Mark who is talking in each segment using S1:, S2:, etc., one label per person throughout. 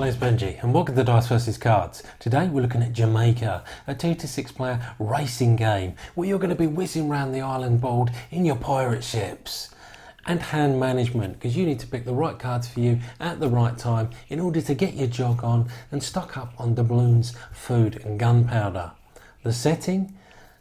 S1: my name's Benji and welcome to Dice vs Cards. Today we're looking at Jamaica, a 2 to 6 player racing game where you're going to be whizzing around the island board in your pirate ships. And hand management, because you need to pick the right cards for you at the right time in order to get your jog on and stock up on doubloons, food and gunpowder. The setting?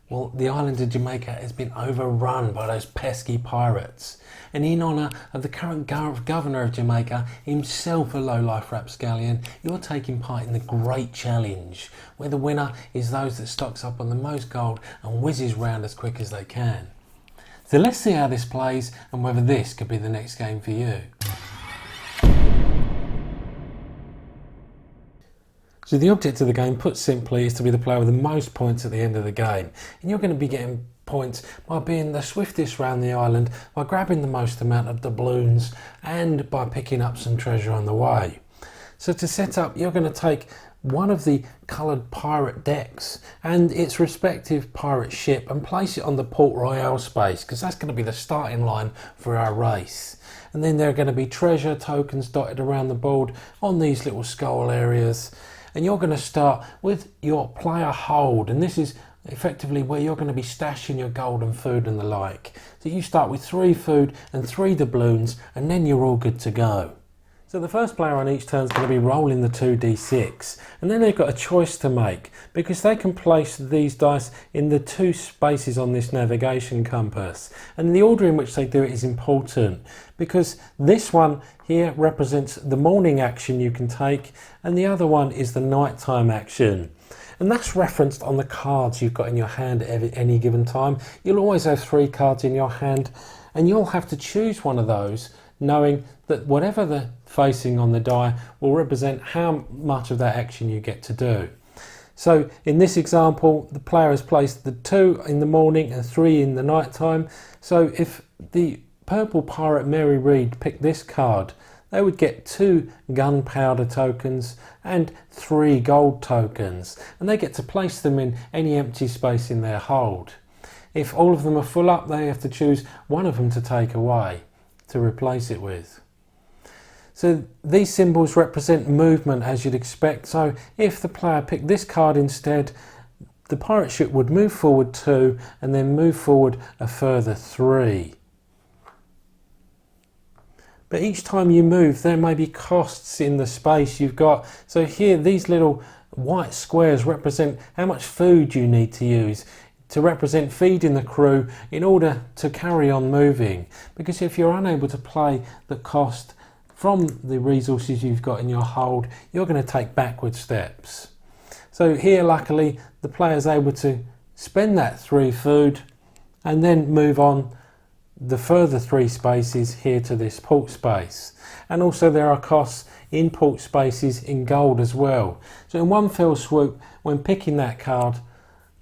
S1: Well, the island of Jamaica has been overrun by those pesky pirates. And in honour of the current governor of Jamaica, himself a low-life rapscallion, you're taking part in the Great Challenge, where the winner is those that stocks up on the most gold and whizzes round as quick as they can. So let's see how this plays and whether this could be the next game for you. So the object of the game, put simply, is to be the player with the most points at the end of the game. And you're going to be getting points by being the swiftest around the island, by grabbing the most amount of doubloons, and by picking up some treasure on the way. So to set up, you're going to take one of the coloured pirate decks and its respective pirate ship and place it on the Port Royal space, because that's going to be the starting line for our race. And then there are going to be treasure tokens dotted around the board on these little skull areas. And you're going to start with your player hold, and this is effectively where you're going to be stashing your gold and food and the like. So you start with 3 food and 3 doubloons, and then you're all good to go. So the first player on each turn is going to be rolling the 2d6, and then they've got a choice to make, because they can place these dice in the 2 spaces on this navigation compass, and the order in which they do it is important, because this one here represents the morning action you can take, and the other one is the nighttime action. And that's referenced on the cards you've got in your hand at any given time. You'll always have 3 cards in your hand, and you'll have to choose one of those, knowing that whatever the facing on the die will represent how much of that action you get to do. So in this example, the player has placed the 2 in the morning and 3 in the night time. So if the purple pirate Mary Read picked this card, they would get 2 gunpowder tokens and 3 gold tokens, and they get to place them in any empty space in their hold. If all of them are full up, they have to choose one of them to take away to replace it with. So these symbols represent movement, as you'd expect. So if the player picked this card instead, the pirate ship would move forward 2 and then move forward a further 3. But each time you move, there may be costs in the space you've got. So here, these little white squares represent how much food you need to use to represent feeding the crew in order to carry on moving. Because if you're unable to play the cost from the resources you've got in your hold, you're going to take backward steps. So here, luckily, the player's able to spend that 3 food and then move on the further 3 spaces here to this port space. And also there are costs in port spaces in gold as well. So in one fell swoop, when picking that card,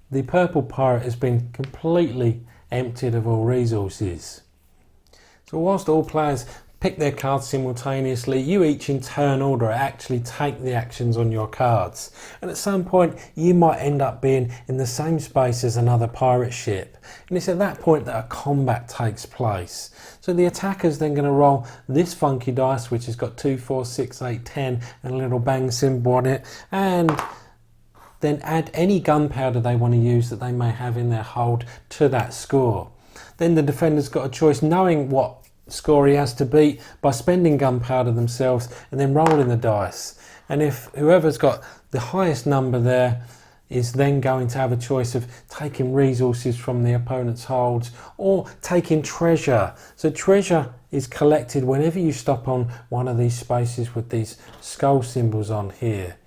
S1: the purple pirate has been completely emptied of all resources. So whilst all players pick their cards simultaneously, you each in turn order actually take the actions on your cards. And at some point you might end up being in the same space as another pirate ship. And it's at that point that a combat takes place. So the attacker's then going to roll this funky dice, which has got 2, 4, 6, 8, 10 and a little bang symbol on it, and then add any gunpowder they want to use that they may have in their hold to that score. Then the defender's got a choice, knowing what score he has to beat, by spending gunpowder themselves and then rolling the dice. And if whoever's got the highest number there is then going to have a choice of taking resources from the opponent's holds or taking treasure. So treasure is collected whenever you stop on one of these spaces with these skull symbols on here.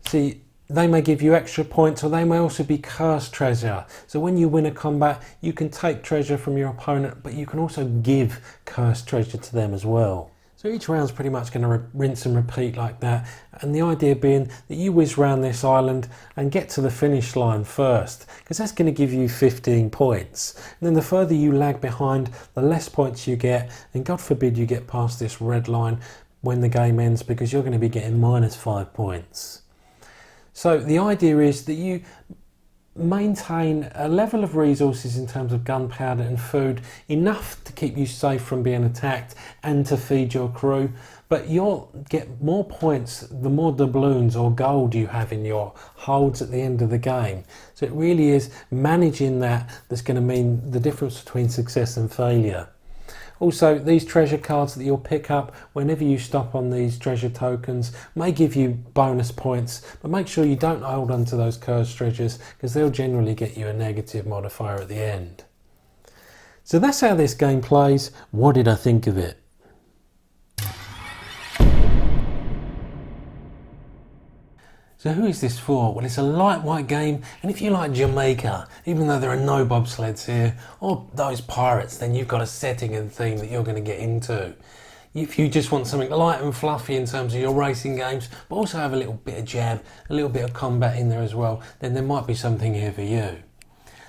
S1: See, they may give you extra points, or they may also be cursed treasure. So when you win a combat, you can take treasure from your opponent, but you can also give cursed treasure to them as well. So each round's pretty much going to rinse and repeat like that, and the idea being that you whiz round this island and get to the finish line first, because that's going to give you 15 points. And then the further you lag behind, the less points you get, and God forbid you get past this red line when the game ends, because you're going to be getting -5 points. So the idea is that you maintain a level of resources in terms of gunpowder and food, enough to keep you safe from being attacked and to feed your crew. But you'll get more points the more doubloons or gold you have in your holds at the end of the game. So it really is managing that's going to mean the difference between success and failure. Also, these treasure cards that you'll pick up whenever you stop on these treasure tokens may give you bonus points, but make sure you don't hold on to those cursed treasures, because they'll generally get you a negative modifier at the end. So that's how this game plays. What did I think of it? So who is this for? Well, it's a lightweight game, and if you like Jamaica, even though there are no bobsleds here, or those pirates, then you've got a setting and theme that you're going to get into. If you just want something light and fluffy in terms of your racing games, but also have a little bit of jab, a little bit of combat in there as well, then there might be something here for you.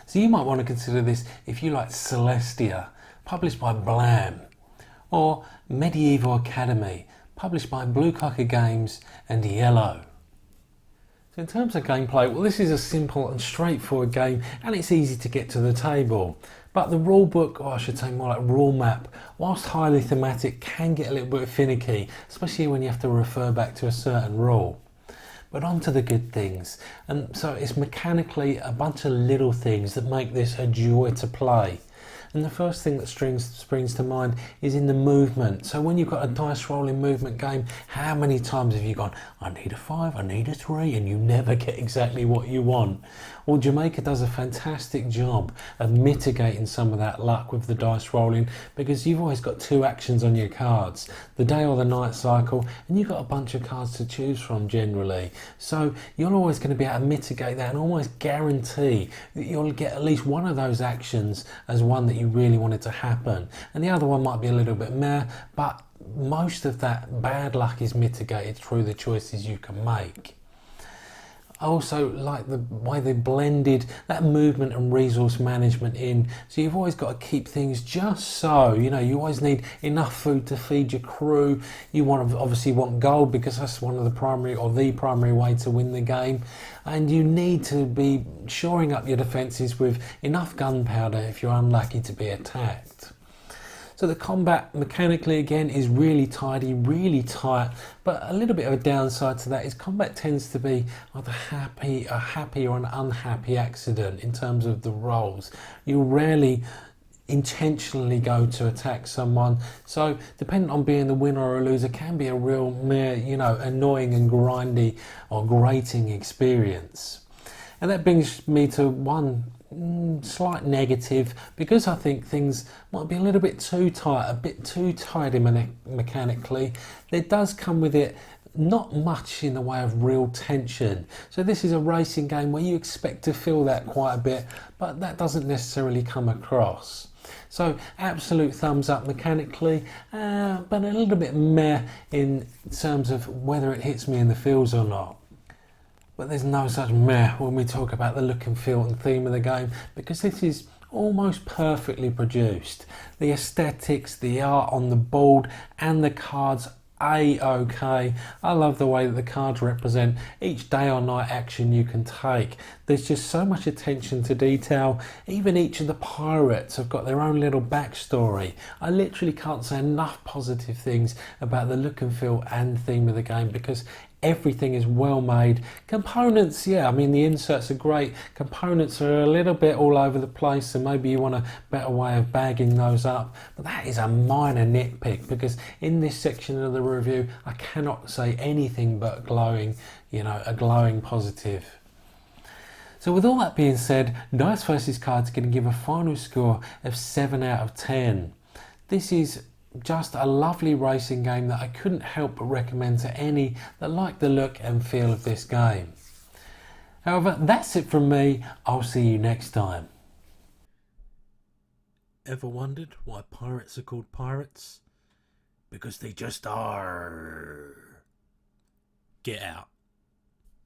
S1: So you might want to consider this if you like Celestia, published by Blam, or Medieval Academy, published by Blue Cocker Games and Yellow. In terms of gameplay, well, this is a simple and straightforward game, and it's easy to get to the table. But the rule book, or I should say more like rule map, whilst highly thematic, can get a little bit finicky, especially when you have to refer back to a certain rule. But on to the good things. And so it's mechanically a bunch of little things that make this a joy to play. And the first thing that springs to mind is in the movement. So when you've got a dice rolling movement game, how many times have you gone, I need a 5, I need a 3, and you never get exactly what you want? Well, Jamaica does a fantastic job of mitigating some of that luck with the dice rolling, because you've always got 2 actions on your cards, the day or the night cycle, and you've got a bunch of cards to choose from generally. So you're always going to be able to mitigate that and almost guarantee that you'll get at least one of those actions as one that you really wanted to happen, and the other one might be a little bit meh, but most of that bad luck is mitigated through the choices you can make. I also like the way they blended that movement and resource management in, so you've always got to keep things just so, you always need enough food to feed your crew. You obviously want gold, because that's one of the primary way to win the game, and you need to be shoring up your defences with enough gunpowder if you're unlucky to be attacked. So the combat mechanically again is really tidy, really tight, but a little bit of a downside to that is combat tends to be either a happy or an unhappy accident in terms of the rolls. You rarely intentionally go to attack someone, so depending on being the winner or a loser can be a real annoying and grindy or grating experience. And that brings me to one slight negative, because I think things might be a little bit too tight, a bit too tidy mechanically. There does come with it not much in the way of real tension. So this is a racing game where you expect to feel that quite a bit, but that doesn't necessarily come across. So absolute thumbs up mechanically, but a little bit meh in terms of whether it hits me in the feels or not. But there's no such meh when we talk about the look and feel and theme of the game, because this is almost perfectly produced. The aesthetics, the art on the board, and the cards A-OK. I love the way that the cards represent each day or night action you can take. There's just so much attention to detail. Even each of the pirates have got their own little backstory. I literally can't say enough positive things about the look and feel and theme of the game, because everything is well made. Components, yeah, I mean the inserts are great. Components are a little bit all over the place, so maybe you want a better way of bagging those up. But that is a minor nitpick, because in this section of the review I cannot say anything but glowing, a glowing positive. So with all that being said, Dice vs Cards are going to give a final score of 7 out of 10. This is just a lovely racing game that I couldn't help but recommend to any that like the look and feel of this game. However, that's it from me. I'll see you next time. Ever wondered why pirates are called pirates? Because they just are. Get out.